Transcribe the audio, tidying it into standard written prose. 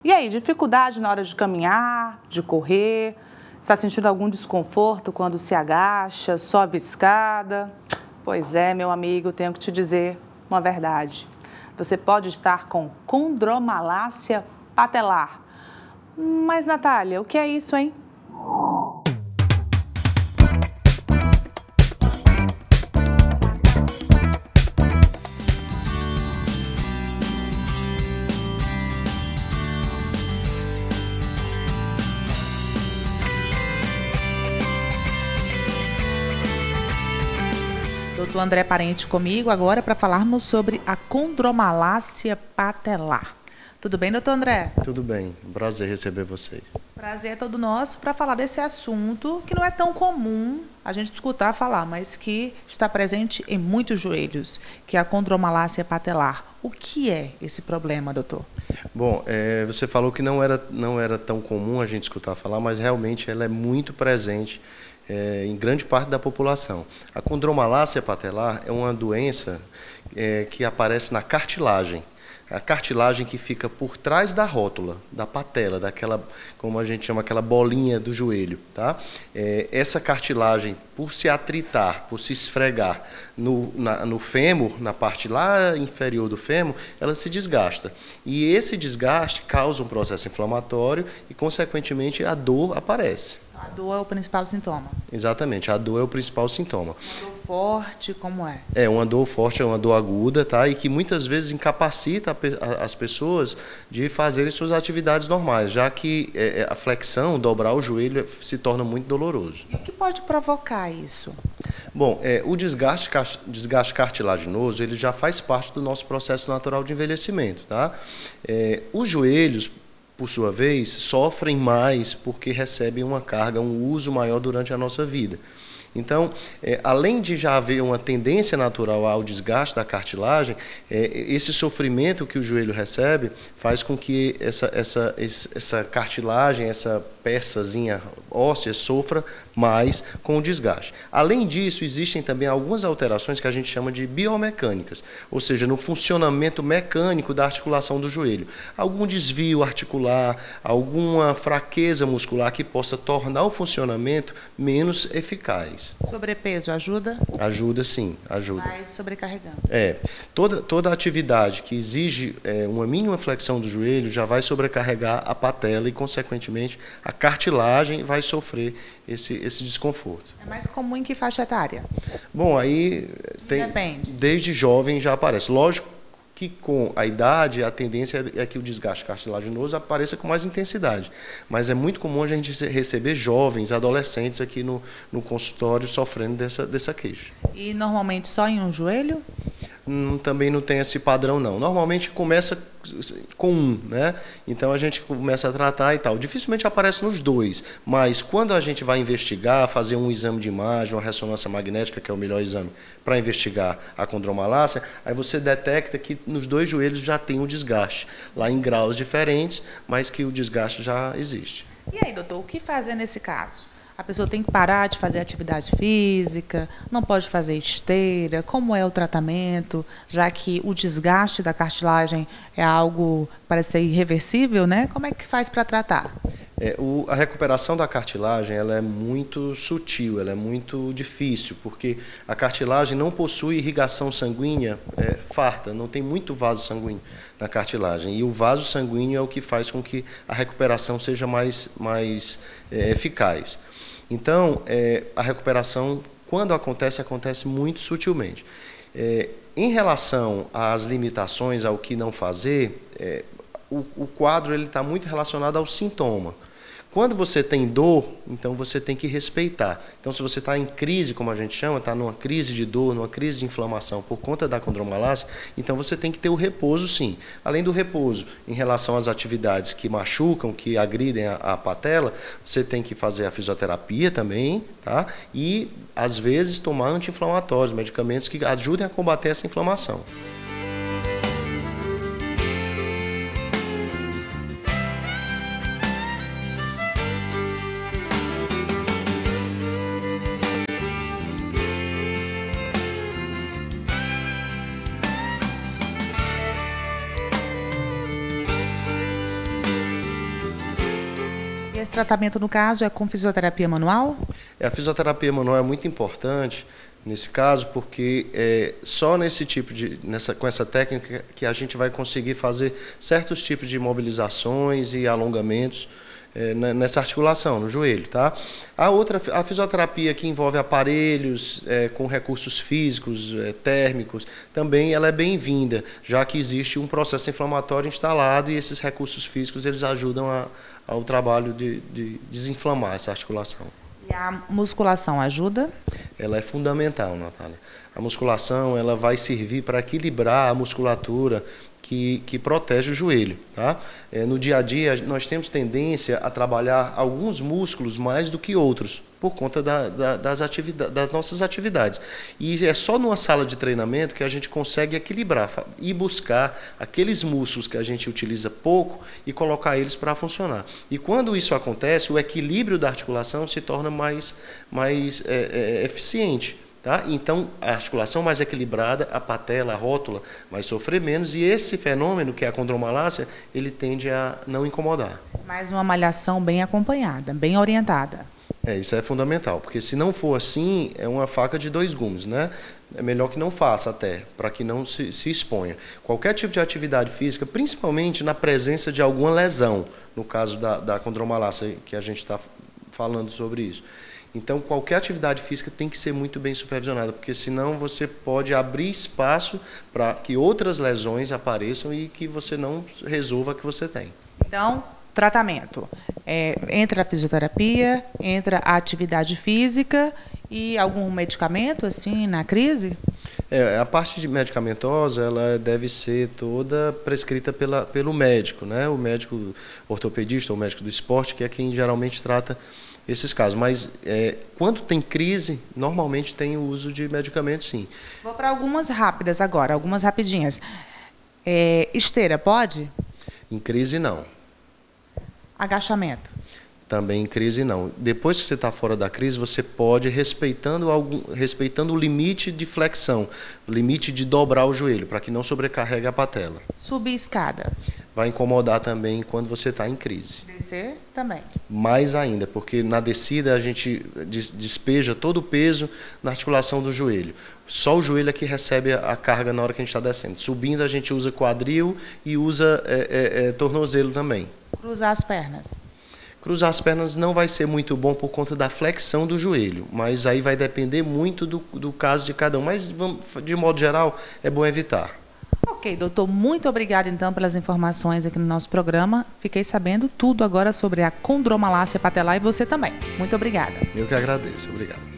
E aí, dificuldade na hora de caminhar, de correr? Está sentindo algum desconforto quando se agacha, sobe escada? Pois é, meu amigo, tenho que te dizer uma verdade. Você pode estar com condromalácia patelar. Mas, Natália, o que é isso, hein? Doutor André Parente comigo agora para falarmos sobre a condromalácia patelar. Tudo bem, doutor André? Tudo bem, prazer receber vocês. Prazer é todo nosso para falar desse assunto que não é tão comum a gente escutar falar, mas que está presente em muitos joelhos, que é a condromalácia patelar. O que é esse problema, doutor? Bom, você falou que não era tão comum a gente escutar falar, mas realmente ela é muito presente em grande parte da população. A condromalácia patelar é uma doença que aparece na cartilagem. A cartilagem que fica por trás da rótula, da patela, daquela, como a gente chama, aquela bolinha do joelho, tá? Essa cartilagem, por se atritar, por se esfregar no fêmur, na parte lá inferior do fêmur, ela se desgasta. E esse desgaste causa um processo inflamatório e, consequentemente, a dor aparece. A dor é o principal sintoma? Exatamente, a dor é o principal sintoma. Uma dor forte, como é? Uma dor forte, é uma dor aguda, tá? E que muitas vezes incapacita as pessoas de fazerem suas atividades normais, já que a flexão, dobrar o joelho, se torna muito doloroso. E o que pode provocar isso? Bom, o desgaste cartilaginoso, ele já faz parte do nosso processo natural de envelhecimento, tá? Os joelhos, por sua vez, sofrem mais porque recebem uma carga, um uso maior durante a nossa vida. Então, além de já haver uma tendência natural ao desgaste da cartilagem, esse sofrimento que o joelho recebe faz com que essa cartilagem, essa peçazinha óssea, sofra mais com o desgaste. Além disso, existem também algumas alterações que a gente chama de biomecânicas, ou seja, no funcionamento mecânico da articulação do joelho. Algum desvio articular, alguma fraqueza muscular que possa tornar o funcionamento menos eficaz. Sobrepeso ajuda? Ajuda, sim, ajuda. Vai sobrecarregando. Toda atividade que exige uma mínima flexão do joelho já vai sobrecarregar a patela e, consequentemente, a cartilagem vai sofrer esse desconforto. É mais comum em que faixa etária? Bom, aí Depende. Desde jovem já aparece. Lógico que com a idade a tendência é que o desgaste cartilaginoso apareça com mais intensidade. Mas é muito comum a gente receber jovens, adolescentes aqui no consultório sofrendo dessa queixa. E normalmente só em um joelho? Também não tem esse padrão, não. Normalmente começa com um, né? Então a gente começa a tratar e tal. Dificilmente aparece nos dois, mas quando a gente vai investigar, fazer um exame de imagem, uma ressonância magnética, que é o melhor exame para investigar a condromalácia, aí você detecta que nos dois joelhos já tem um desgaste, lá em graus diferentes, mas que o desgaste já existe. E aí, doutor, o que fazer nesse caso? A pessoa tem que parar de fazer atividade física, não pode fazer esteira. Como é o tratamento, já que o desgaste da cartilagem é algo, parece ser irreversível, né? Como é que faz para tratar? A recuperação da cartilagem ela é muito sutil, ela é muito difícil, porque a cartilagem não possui irrigação sanguínea farta, não tem muito vaso sanguíneo na cartilagem. E o vaso sanguíneo é o que faz com que a recuperação seja mais eficaz. Então, a recuperação, quando acontece muito sutilmente. Em relação às limitações, ao que não fazer, o quadro está muito relacionado ao sintoma. Quando você tem dor, então você tem que respeitar. Então, se você está em crise, como a gente chama, está numa crise de dor, numa crise de inflamação por conta da condromalácia, então você tem que ter o repouso, sim. Além do repouso, em relação às atividades que machucam, que agridem a patela, você tem que fazer a fisioterapia também, tá? E, às vezes, tomar anti-inflamatórios, medicamentos que ajudem a combater essa inflamação. Esse tratamento, no caso, é com fisioterapia manual? A fisioterapia manual é muito importante nesse caso, porque só nesse tipo com essa técnica que a gente vai conseguir fazer certos tipos de mobilizações e alongamentos nessa articulação, no joelho, tá? A fisioterapia que envolve aparelhos com recursos físicos, térmicos, também ela é bem-vinda, já que existe um processo inflamatório instalado e esses recursos físicos eles ajudam ao trabalho de desinflamar essa articulação. E a musculação ajuda? Ela é fundamental, Natália. A musculação ela vai servir para equilibrar a musculatura que protege o joelho. Tá? No dia a dia, nós temos tendência a trabalhar alguns músculos mais do que outros, por conta das nossas atividades. E é só numa sala de treinamento que a gente consegue equilibrar e buscar aqueles músculos que a gente utiliza pouco e colocar eles para funcionar. E quando isso acontece, o equilíbrio da articulação se torna mais eficiente. Tá? Então, a articulação mais equilibrada, a patela, a rótula, vai sofrer menos e esse fenômeno, que é a condromalácia, ele tende a não incomodar. Mais uma malhação bem acompanhada, bem orientada. Isso é fundamental, porque se não for assim, é uma faca de dois gumes, né? É melhor que não faça até, para que não se exponha. Qualquer tipo de atividade física, principalmente na presença de alguma lesão, no caso da condromalácia, que a gente está falando sobre isso. Então, qualquer atividade física tem que ser muito bem supervisionada, porque senão você pode abrir espaço para que outras lesões apareçam e que você não resolva a que você tem. Então, tratamento. Entra a fisioterapia, entra a atividade física e algum medicamento assim na crise? A parte de medicamentosa ela deve ser toda prescrita pelo médico, né? O médico ortopedista ou médico do esporte, que é quem geralmente trata esses casos, mas quando tem crise, normalmente tem o uso de medicamentos, sim. Vou para algumas rápidas agora, algumas rapidinhas. Esteira, pode? Em crise, não. Agachamento? Também em crise, não. Depois que você está fora da crise, você pode, respeitando o limite de flexão, o limite de dobrar o joelho, para que não sobrecarregue a patela. Subir escada? Vai incomodar também quando você está em crise. Descer também? Mais ainda, porque na descida a gente despeja todo o peso na articulação do joelho. Só o joelho é que recebe a carga na hora que a gente está descendo. Subindo a gente usa quadril e usa tornozelo também. Cruzar as pernas? Cruzar as pernas não vai ser muito bom por conta da flexão do joelho, mas aí vai depender muito do caso de cada um. Mas, de modo geral, é bom evitar. Ok, doutor, muito obrigada então pelas informações aqui no nosso programa. Fiquei sabendo tudo agora sobre a condromalácia patelar e você também. Muito obrigada. Eu que agradeço. Obrigado.